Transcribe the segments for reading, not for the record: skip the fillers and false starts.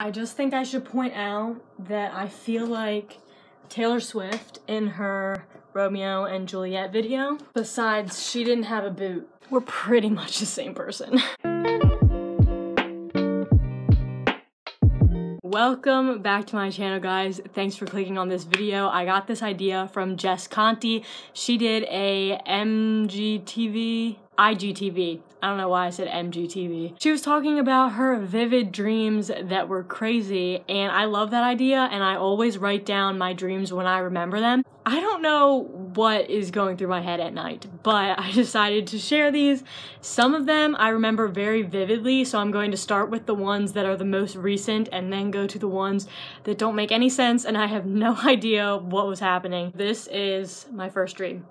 I just think I should point out that I feel like Taylor Swift in her Romeo and Juliet video, besides she didn't have a boot, we're pretty much the same person. Welcome back to my channel, guys. Thanks for clicking on this video. I got this idea from Jess Conti. She did a IGTV. I don't know why I said MGTV. She was talking about her vivid dreams that were crazy, and I love that idea, and I always write down my dreams when I remember them. I don't know what is going through my head at night, but I decided to share these. Some of them I remember very vividly, so I'm going to start with the ones that are the most recent and then go to the ones that don't make any sense and I have no idea what was happening. This is my first dream.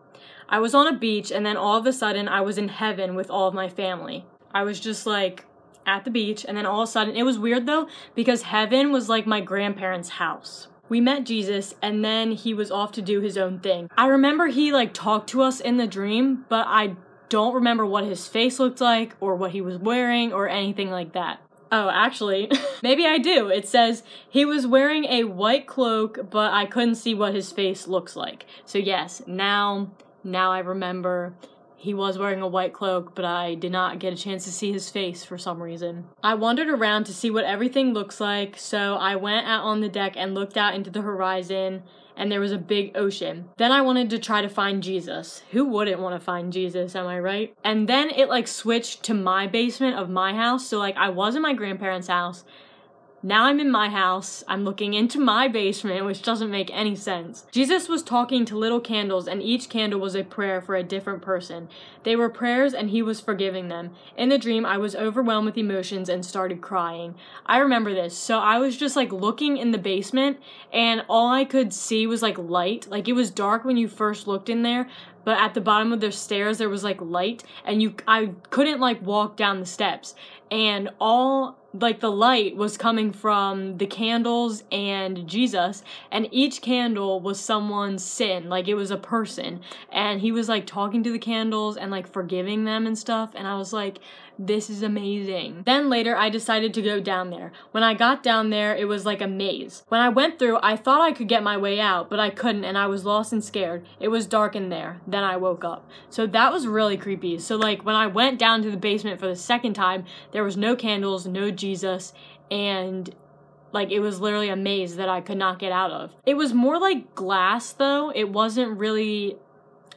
I was on a beach and then all of a sudden I was in heaven with all of my family. I was just like at the beach and then all of a sudden, it was weird though because heaven was like my grandparents' house. We met Jesus and then he was off to do his own thing. I remember he like talked to us in the dream, but I don't remember what his face looked like or what he was wearing or anything like that. Oh, actually, maybe I do. It says he was wearing a white cloak, but I couldn't see what his face looks like. So yes, now I remember he was wearing a white cloak, but I did not get a chance to see his face for some reason. I wandered around to see what everything looks like, so I went out on the deck and looked out into the horizon, and there was a big ocean. Then I wanted to try to find Jesus. Who wouldn't want to find Jesus, am I right? And then it like switched to my basement of my house, so like I was in my grandparents' house. Now I'm in my house, I'm looking into my basement, which doesn't make any sense. Jesus was talking to little candles, and each candle was a prayer for a different person. They were prayers, and he was forgiving them. In the dream, I was overwhelmed with emotions and started crying. I remember this. So I was just like looking in the basement, and all I could see was like light. Like it was dark when you first looked in there, but at the bottom of the stairs there was like light, and I couldn't like walk down the steps. And all like the light was coming from the candles and Jesus, and each candle was someone's sin, like it was a person, and he was like talking to the candles and like forgiving them and stuff, and I was like, this is amazing. Then later I decided to go down there. When I got down there, it was like a maze. When I went through, I thought I could get my way out, but I couldn't, and I was lost and scared. It was dark in there. Then I woke up. So that was really creepy. So like when I went down to the basement for the second time, there was no candles, no Jesus, and like it was literally a maze that I could not get out of. It was more like glass though. It wasn't really,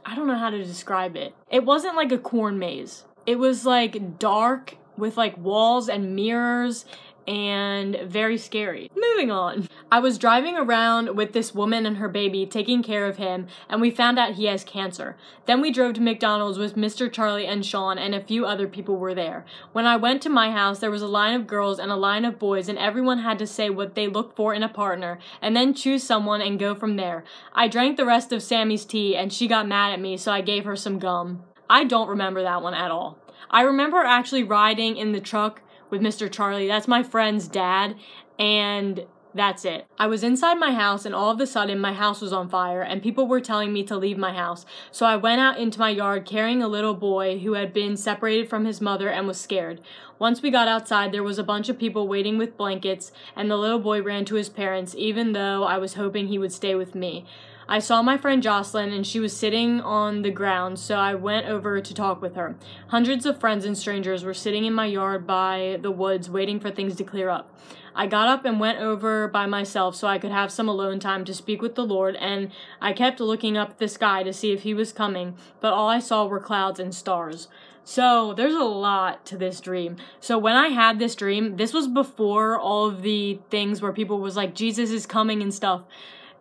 I don't know how to describe it. It wasn't like a corn maze. It was like dark with like walls and mirrors and very scary. Moving on. I was driving around with this woman and her baby, taking care of him, and we found out he has cancer. Then we drove to McDonald's with Mr. Charlie and Sean, and a few other people were there. When I went to my house, there was a line of girls and a line of boys, and everyone had to say what they looked for in a partner, and then choose someone and go from there. I drank the rest of Sammy's tea, and she got mad at me, so I gave her some gum. I don't remember that one at all. I remember actually riding in the truck with Mr. Charlie. That's my friend's dad, and that's it. I was inside my house, and all of a sudden my house was on fire, and people were telling me to leave my house. So I went out into my yard carrying a little boy who had been separated from his mother and was scared. Once we got outside, there was a bunch of people waiting with blankets, and the little boy ran to his parents, even though I was hoping he would stay with me. I saw my friend Jocelyn, and she was sitting on the ground, so I went over to talk with her. Hundreds of friends and strangers were sitting in my yard by the woods waiting for things to clear up. I got up and went over by myself so I could have some alone time to speak with the Lord, and I kept looking up at the sky to see if he was coming, but all I saw were clouds and stars. So there's a lot to this dream. So when I had this dream, this was before all of the things where people was like, Jesus is coming and stuff.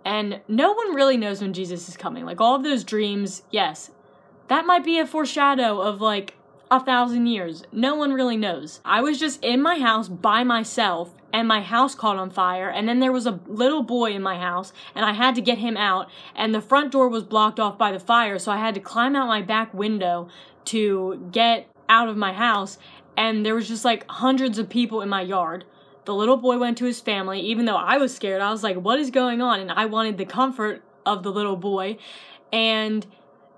And no one really knows when Jesus is coming. Like, all of those dreams, yes, that might be a foreshadow of, like, 1,000 years. No one really knows. I was just in my house by myself, and my house caught on fire, and then there was a little boy in my house, and I had to get him out, and the front door was blocked off by the fire, so I had to climb out my back window to get out of my house, and there was just, like, hundreds of people in my yard. The little boy went to his family, even though I was scared. I was like, what is going on? And I wanted the comfort of the little boy. And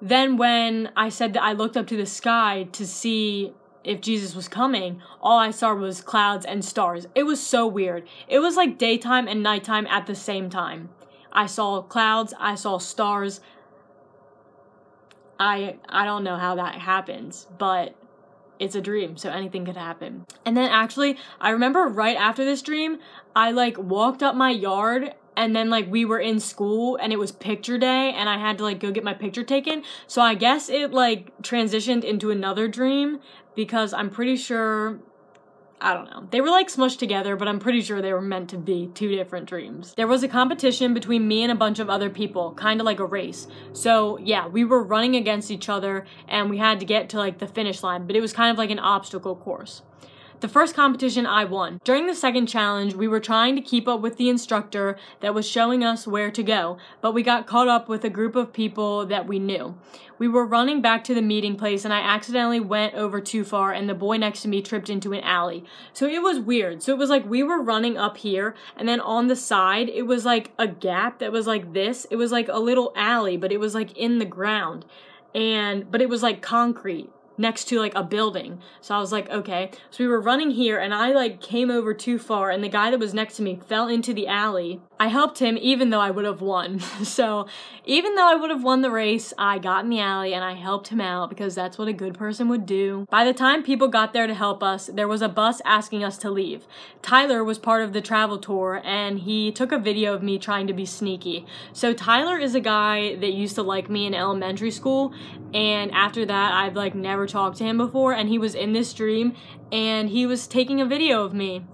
then when I said that I looked up to the sky to see if Jesus was coming, all I saw was clouds and stars. It was so weird. It was like daytime and nighttime at the same time. I saw clouds, I saw stars. I don't know how that happens, but it's a dream, so anything could happen. And then actually, I remember right after this dream, I like walked up my yard, and then like we were in school and it was picture day and I had to like go get my picture taken. So I guess it like transitioned into another dream, because I'm pretty sure, I don't know. They were like smushed together, but I'm pretty sure they were meant to be two different dreams. There was a competition between me and a bunch of other people, kind of like a race. So yeah, we were running against each other and we had to get to like the finish line, but it was kind of like an obstacle course. The first competition I won. During the second challenge, we were trying to keep up with the instructor that was showing us where to go, but we got caught up with a group of people that we knew. We were running back to the meeting place and I accidentally went over too far and the boy next to me tripped into an alley. So it was weird. So it was like we were running up here and then on the side, it was like a gap that was like this. It was like a little alley, but it was like in the ground. But it was like concrete next to like a building. So I was like, okay. So we were running here and I like came over too far and the guy that was next to me fell into the alley. I helped him even though I would have won. So even though I would have won the race, I got in the alley and I helped him out because that's what a good person would do. By the time people got there to help us, there was a bus asking us to leave. Tyler was part of the travel tour and he took a video of me trying to be sneaky. So Tyler is a guy that used to like me in elementary school, and after that I've like never talked to him before, and he was in this dream and he was taking a video of me.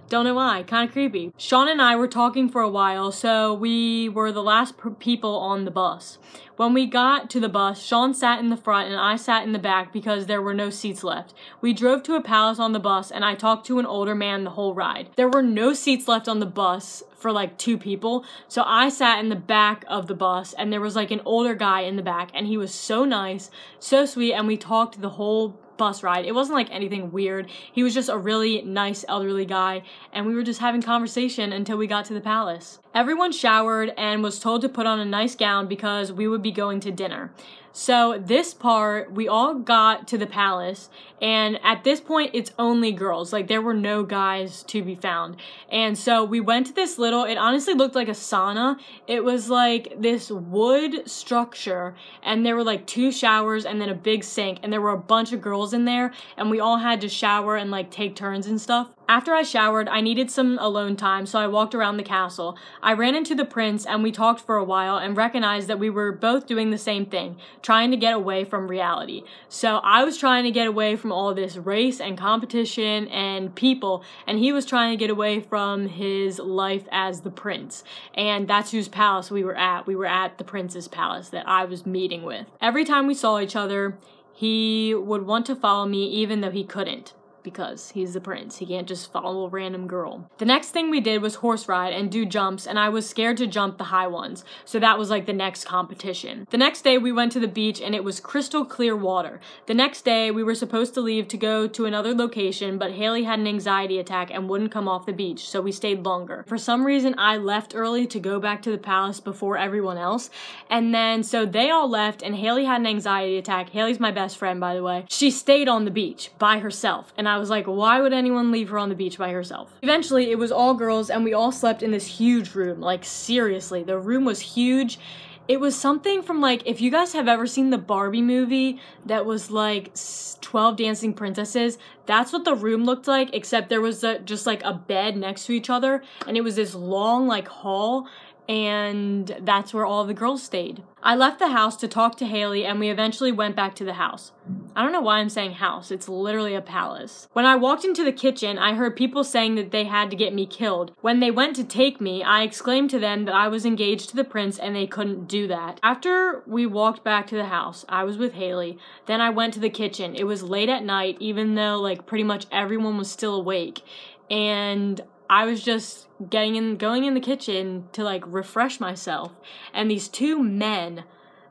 Don't know why, kind of creepy. Sean and I were talking for a while, so we were the last people on the bus. When we got to the bus, Sean sat in the front and I sat in the back because there were no seats left. We drove to a palace on the bus and I talked to an older man the whole ride. There were no seats left on the bus for like 2 people, so I sat in the back of the bus and there was like an older guy in the back and he was so nice, so sweet, and we talked the whole bus ride. It wasn't like anything weird. He was just a really nice elderly guy and we were just having conversation until we got to the palace. Everyone showered and was told to put on a nice gown because we would be going to dinner. So this part, we all got to the palace, and at this point, it's only girls. Like, there were no guys to be found. And so we went to this little, it honestly looked like a sauna. It was like this wood structure, and there were like 2 showers and then a big sink, and there were a bunch of girls in there, and we all had to shower and like take turns and stuff. After I showered, I needed some alone time, so I walked around the castle. I ran into the prince and we talked for a while and recognized that we were both doing the same thing, trying to get away from reality. So I was trying to get away from all this race and competition and people, and he was trying to get away from his life as the prince. And that's whose palace we were at. We were at the prince's palace that I was meeting with. Every time we saw each other, he would want to follow me even though he couldn't, because he's the prince. He can't just follow a random girl. The next thing we did was horse ride and do jumps, and I was scared to jump the high ones, so that was like the next competition. The next day we went to the beach and it was crystal clear water. The next day we were supposed to leave to go to another location, but Haley had an anxiety attack and wouldn't come off the beach, so we stayed longer. For some reason I left early to go back to the palace before everyone else, and then so they all left and Haley had an anxiety attack. Haley's my best friend, by the way. She stayed on the beach by herself, and I was like, why would anyone leave her on the beach by herself? Eventually, it was all girls, and we all slept in this huge room. Like, seriously, the room was huge. It was something from, like, if you guys have ever seen the Barbie movie that was, like, 12 Dancing Princesses, that's what the room looked like, except there was just, like, a bed next to each other, and it was this long, like, hall, and that's where all the girls stayed. I left the house to talk to Haley, and we eventually went back to the house. I don't know why I'm saying house, it's literally a palace. When I walked into the kitchen, I heard people saying that they had to get me killed. When they went to take me, I exclaimed to them that I was engaged to the prince and they couldn't do that. After we walked back to the house, I was with Haley, then I went to the kitchen. It was late at night, even though like pretty much everyone was still awake, and I was just going in the kitchen to like refresh myself, and these 2 men,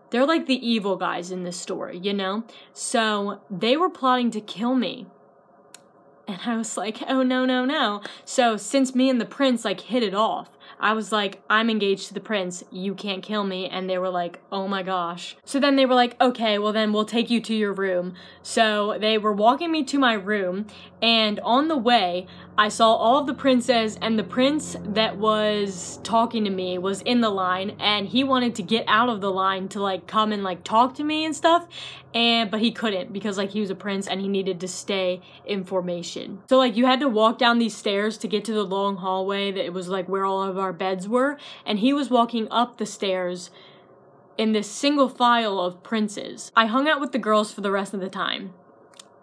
they're like the evil guys in this story, you know? So they were plotting to kill me. And I was like, oh no, no, no. So since me and the prince like hit it off, I was like, I'm engaged to the prince, you can't kill me, and they were like, oh my gosh. So then they were like, okay, well then we'll take you to your room. So they were walking me to my room, and on the way, I saw all of the princes, and the prince that was talking to me was in the line, and he wanted to get out of the line to like come and like talk to me and stuff, but he couldn't because like he was a prince and he needed to stay in formation. So like you had to walk down these stairs to get to the long hallway that it was like where all of our beds were, and he was walking up the stairs in this single file of princes. I hung out with the girls for the rest of the time.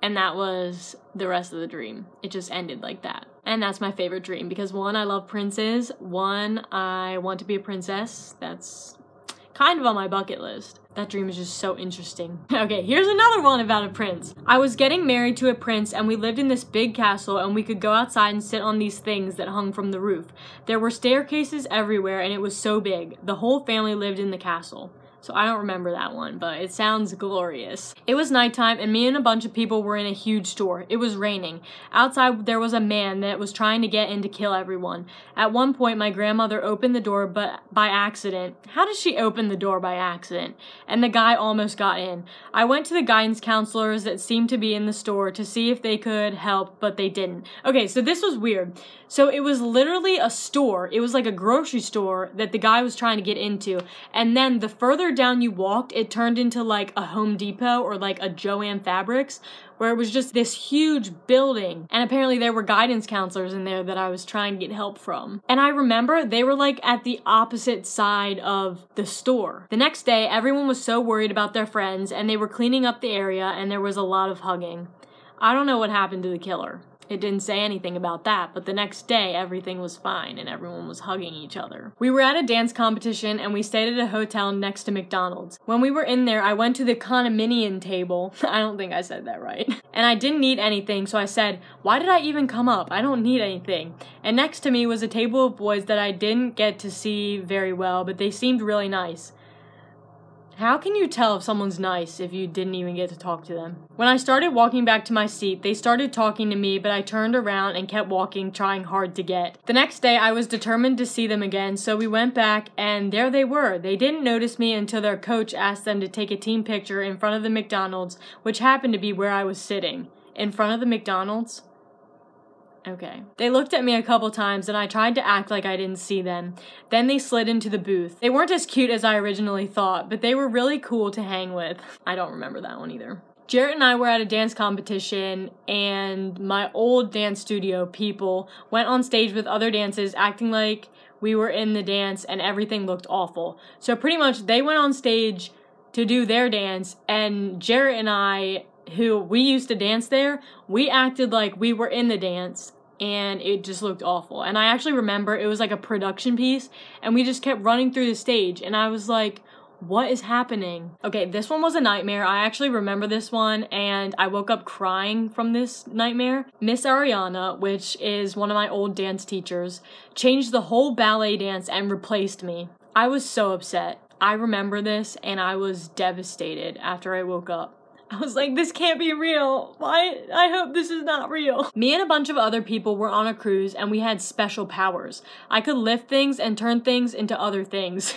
And that was the rest of the dream. It just ended like that. And that's my favorite dream because one, I love princes. One, I want to be a princess. That's kind of on my bucket list. That dream is just so interesting. Okay, here's another one about a prince. I was getting married to a prince and we lived in this big castle and we could go outside and sit on these things that hung from the roof. There were staircases everywhere and it was so big. The whole family lived in the castle. So I don't remember that one, but it sounds glorious. It was nighttime and me and a bunch of people were in a huge store. It was raining. Outside there was a man that was trying to get in to kill everyone. At one point my grandmother opened the door but by accident. How did she open the door by accident? And the guy almost got in. I went to the guidance counselors that seemed to be in the store to see if they could help, but they didn't. Okay, so this was weird. So it was literally a store. It was like a grocery store that the guy was trying to get into. And then the further down you walked, it turned into like a Home Depot or like a Joann Fabrics, where it was just this huge building. And apparently there were guidance counselors in there that I was trying to get help from. And I remember they were like at the opposite side of the store. The next day, everyone was so worried about their friends and they were cleaning up the area and there was a lot of hugging. I don't know what happened to the killer. It didn't say anything about that, but the next day everything was fine and everyone was hugging each other. We were at a dance competition and we stayed at a hotel next to McDonald's. When we were in there, I went to the condominium table. I don't think I said that right. And I didn't need anything, so I said, why did I even come up? I don't need anything. And next to me was a table of boys that I didn't get to see very well, but they seemed really nice. How can you tell if someone's nice if you didn't even get to talk to them? When I started walking back to my seat, they started talking to me, but I turned around and kept walking, trying hard to get. The next day, I was determined to see them again, so we went back, and there they were. They didn't notice me until their coach asked them to take a team picture in front of the McDonald's, which happened to be where I was sitting. In front of the McDonald's? Okay. They looked at me a couple times and I tried to act like I didn't see them. Then they slid into the booth. They weren't as cute as I originally thought, but they were really cool to hang with. I don't remember that one either. Jarrett and I were at a dance competition and my old dance studio people went on stage with other dances acting like we were in the dance and everything looked awful. So pretty much they went on stage to do their dance and Jarrett and I, who we used to dance there, we acted like we were in the dance and it just looked awful. And I actually remember it was like a production piece and we just kept running through the stage and I was like, what is happening? Okay, this one was a nightmare. I actually remember this one and I woke up crying from this nightmare. Miss Ariana, which is one of my old dance teachers, changed the whole ballet dance and replaced me. I was so upset. I remember this and I was devastated after I woke up. I was like, this can't be real. Why? I hope this is not real. Me and a bunch of other people were on a cruise and we had special powers. I could lift things and turn things into other things.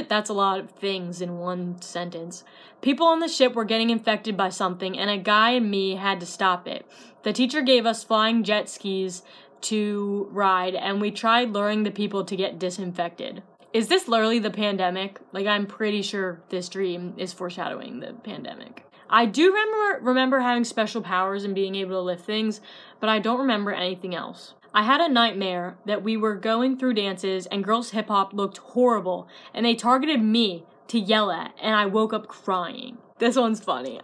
That's a lot of things in one sentence. People on the ship were getting infected by something and a guy and me had to stop it. The teacher gave us flying jet skis to ride and we tried luring the people to get disinfected. Is this literally the pandemic? Like, I'm pretty sure this dream is foreshadowing the pandemic. I do remember having special powers and being able to lift things, but I don't remember anything else. I had a nightmare that we were going through dances and girls hip hop looked horrible and they targeted me to yell at and I woke up crying. This one's funny.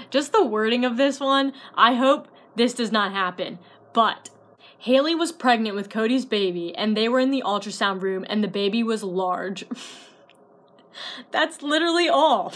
Just the wording of this one, I hope this does not happen, but Haley was pregnant with Cody's baby and they were in the ultrasound room and the baby was large. That's literally all.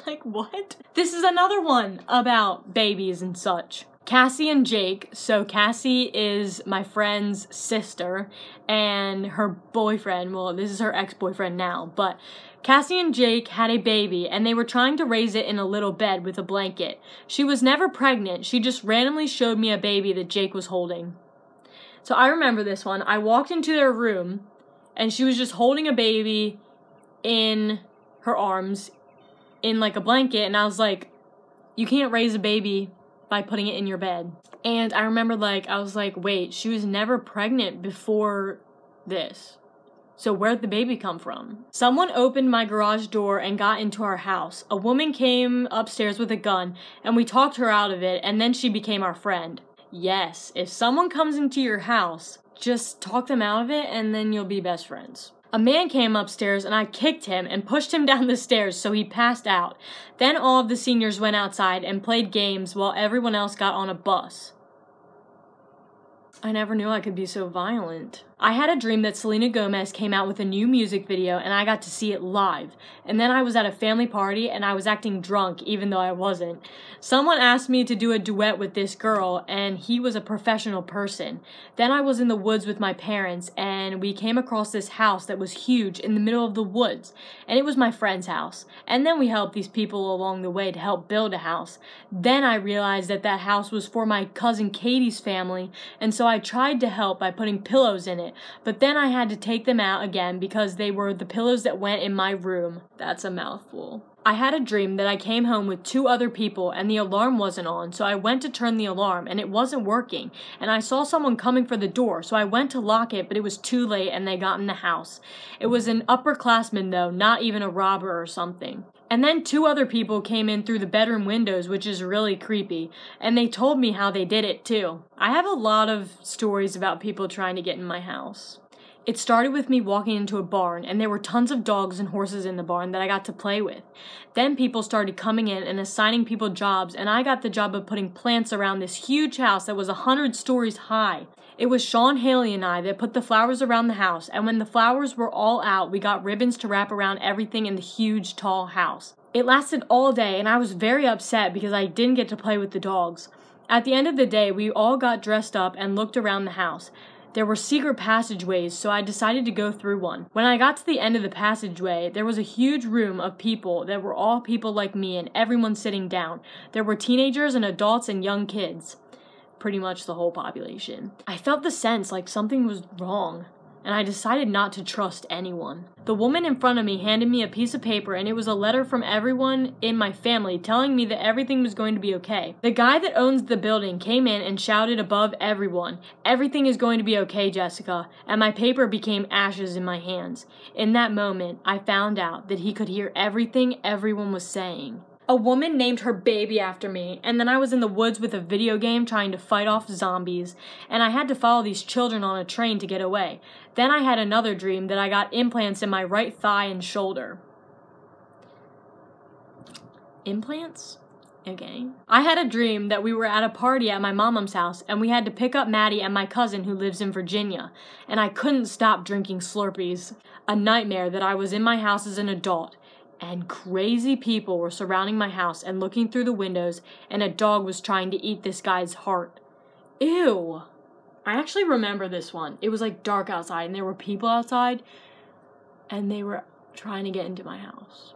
Like, what? This is another one about babies and such. Cassie and Jake. So Cassie is my friend's sister and her boyfriend, well, this is her ex-boyfriend now, but Cassie and Jake had a baby and they were trying to raise it in a little bed with a blanket. She was never pregnant. She just randomly showed me a baby that Jake was holding. So I remember this one. I walked into their room, and she was just holding a baby in her arms in like a blanket, and I was like, you can't raise a baby by putting it in your bed. And I remember I was like, wait, she was never pregnant before this. So where'd the baby come from? Someone opened my garage door and got into our house. A woman came upstairs with a gun, and we talked her out of it, and then she became our friend. Yes, if someone comes into your house, just talk them out of it, and then you'll be best friends. A man came upstairs, and I kicked him and pushed him down the stairs so he passed out. Then all of the seniors went outside and played games while everyone else got on a bus. I never knew I could be so violent. I had a dream that Selena Gomez came out with a new music video and I got to see it live. And then I was at a family party and I was acting drunk even though I wasn't. Someone asked me to do a duet with this girl and he was a professional person. Then I was in the woods with my parents and we came across this house that was huge in the middle of the woods. And it was my friend's house. And then we helped these people along the way to help build a house. Then I realized that that house was for my cousin Katie's family, and so I tried to help by putting pillows in it. But then I had to take them out again because they were the pillows that went in my room. That's a mouthful. I had a dream that I came home with 2 other people and the alarm wasn't on, so I went to turn the alarm and it wasn't working. And I saw someone coming for the door, so I went to lock it, but it was too late and they got in the house. It was an upperclassman though, not even a robber or something. And then 2 other people came in through the bedroom windows, which is really creepy, and they told me how they did it too. I have a lot of stories about people trying to get in my house. It started with me walking into a barn, and there were tons of dogs and horses in the barn that I got to play with. Then people started coming in and assigning people jobs, and I got the job of putting plants around this huge house that was 100 stories high. It was Sean Haley and I that put the flowers around the house, and when the flowers were all out, we got ribbons to wrap around everything in the huge, tall house. It lasted all day, and I was very upset because I didn't get to play with the dogs. At the end of the day, we all got dressed up and looked around the house. There were secret passageways, so I decided to go through one. When I got to the end of the passageway, there was a huge room of people that were all people like me and everyone sitting down. There were teenagers and adults and young kids. Pretty much the whole population. I felt the sense like something was wrong, and I decided not to trust anyone. The woman in front of me handed me a piece of paper, and it was a letter from everyone in my family telling me that everything was going to be okay. The guy that owns the building came in and shouted above everyone, "Everything is going to be okay, Jessica," and my paper became ashes in my hands. In that moment, I found out that he could hear everything everyone was saying. A woman named her baby after me, and then I was in the woods with a video game trying to fight off zombies, and I had to follow these children on a train to get away. Then I had another dream that I got implants in my right thigh and shoulder. Implants? Okay. I had a dream that we were at a party at my mom's house, and we had to pick up Maddie and my cousin who lives in Virginia, and I couldn't stop drinking Slurpees. A nightmare that I was in my house as an adult, and crazy people were surrounding my house and looking through the windows, and a dog was trying to eat this guy's heart. Ew. I actually remember this one. It was like dark outside, and there were people outside, and they were trying to get into my house.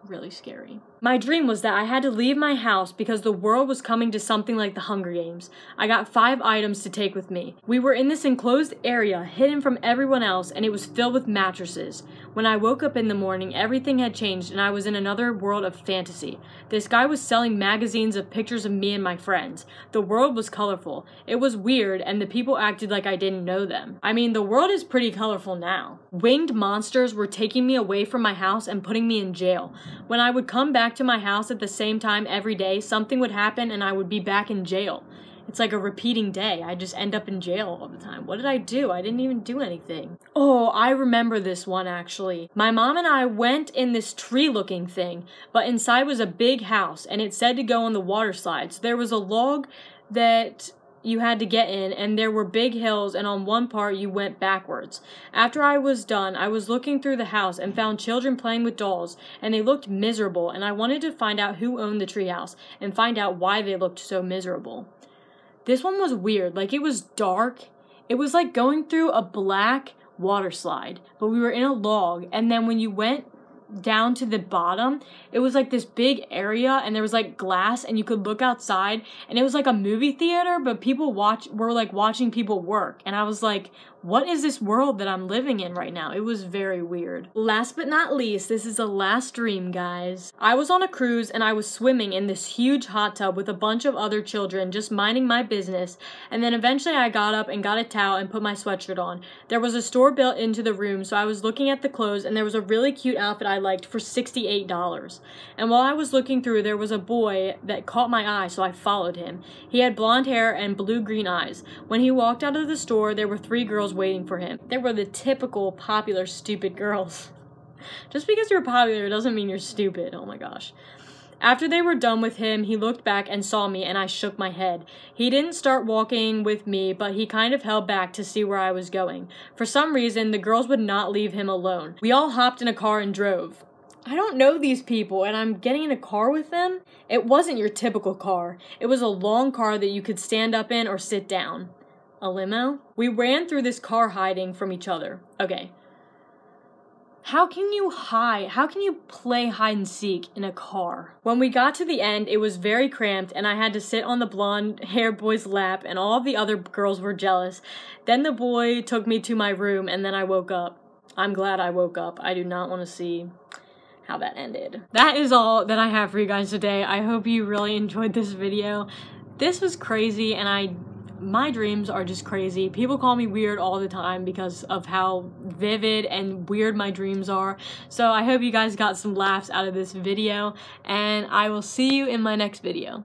Really scary. My dream was that I had to leave my house because the world was coming to something like the Hunger Games. I got 5 items to take with me. We were in this enclosed area, hidden from everyone else, and it was filled with mattresses. When I woke up in the morning, everything had changed and I was in another world of fantasy. This guy was selling magazines of pictures of me and my friends. The world was colorful. It was weird, and the people acted like I didn't know them. I mean, the world is pretty colorful now. Winged monsters were taking me away from my house and putting me in jail. When I would come back to my house at the same time every day, something would happen and I would be back in jail. It's like a repeating day. I just end up in jail all the time. What did I do? I didn't even do anything. Oh, I remember this one actually. My mom and I went in this tree-looking thing, but inside was a big house and it said to go on the water slide. So there was a log that you had to get in, and there were big hills, and on one part you went backwards. After I was done, I was looking through the house and found children playing with dolls, and they looked miserable, and I wanted to find out who owned the treehouse and find out why they looked so miserable. This one was weird. Like, it was dark. It was like going through a black water slide, but we were in a log, and then when you went down to the bottom, it was like this big area and there was like glass and you could look outside and it was like a movie theater, but people were like watching people work. And I was like, what is this world that I'm living in right now? It was very weird. Last but not least, this is the last dream, guys. I was on a cruise and I was swimming in this huge hot tub with a bunch of other children just minding my business, and then eventually I got up and got a towel and put my sweatshirt on. There was a store built into the room, so I was looking at the clothes and there was a really cute outfit I liked for $68. And while I was looking through, there was a boy that caught my eye, so I followed him. He had blonde hair and blue-green eyes. When he walked out of the store, there were 3 girls waiting for him. They were the typical popular stupid girls. Just because you're popular doesn't mean you're stupid. Oh my gosh. After they were done with him, he looked back and saw me and I shook my head. He didn't start walking with me, but he kind of held back to see where I was going. For some reason, the girls would not leave him alone. We all hopped in a car and drove. I don't know these people and I'm getting in a car with them? It wasn't your typical car. It was a long car that you could stand up in or sit down. A limo? We ran through this car hiding from each other. Okay. How can you hide? How can you play hide and seek in a car? When we got to the end, it was very cramped and I had to sit on the blonde hair boy's lap and all of the other girls were jealous. Then the boy took me to my room and then I woke up. I'm glad I woke up. I do not want to see how that ended. That is all that I have for you guys today. I hope you really enjoyed this video. This was crazy and my dreams are just crazy. People call me weird all the time because of how vivid and weird my dreams are. So I hope you guys got some laughs out of this video and I will see you in my next video.